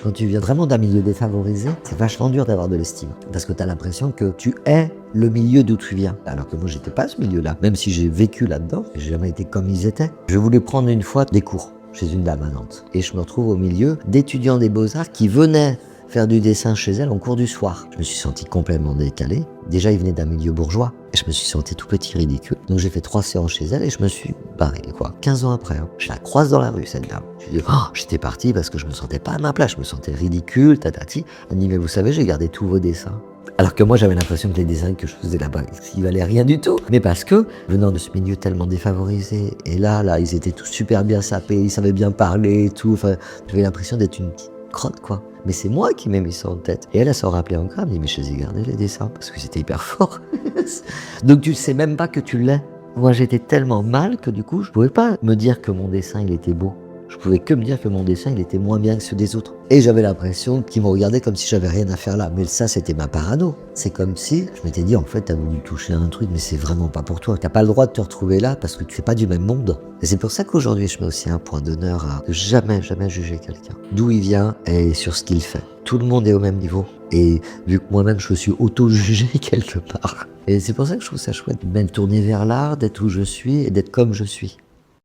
Quand tu viens vraiment d'un milieu défavorisé, c'est vachement dur d'avoir de l'estime. Parce que tu as l'impression que tu es le milieu d'où tu viens. Alors que moi, j'étais pas ce milieu-là. Même si j'ai vécu là-dedans, j'ai jamais été comme ils étaient. Je voulais prendre une fois des cours chez une dame à Nantes. Et je me retrouve au milieu d'étudiants des Beaux-Arts qui venaient faire du dessin chez elle en cours du soir. Je me suis senti complètement décalé. Déjà, ils venaient d'un milieu bourgeois. Et je me suis senti tout petit, ridicule. Donc j'ai fait 3 séances chez elle et je me suis barré, quoi. 15 ans après, hein. Je la croise dans la rue, cette dame. J'étais parti parce que je me sentais pas à ma place. Je me sentais ridicule, tatati. Elle dit, mais vous savez, j'ai gardé tous vos dessins. Alors que moi, j'avais l'impression que les dessins que je faisais là-bas, ils valaient rien du tout. Mais parce que, venant de ce milieu tellement défavorisé, et là, ils étaient tous super bien sapés, ils savaient bien parler et tout. Enfin, j'avais l'impression d'être une petite crotte, quoi. Mais c'est moi qui m'ai mis ça en tête. Et elle s'en rappelait encore, elle me dit, mais je les ai gardés, les dessins, parce que c'était hyper fort. Donc tu sais même pas que tu l'es. Moi, j'étais tellement mal que du coup, je pouvais pas me dire que mon dessin, il était beau. Je pouvais que me dire que mon dessin, il était moins bien que ceux des autres. Et j'avais l'impression qu'ils me regardaient comme si j'avais rien à faire là. Mais ça, c'était ma parano. C'est comme si je m'étais dit, en fait, t'as voulu toucher un truc, mais c'est vraiment pas pour toi. T'as pas le droit de te retrouver là parce que tu fais pas du même monde. Et c'est pour ça qu'aujourd'hui, je mets aussi un point d'honneur à jamais juger quelqu'un. D'où il vient et sur ce qu'il fait. Tout le monde est au même niveau. Et vu que moi-même, je me suis auto-jugé quelque part. Et c'est pour ça que je trouve ça chouette de m'être tourné vers l'art, d'être où je suis et d'être comme je suis.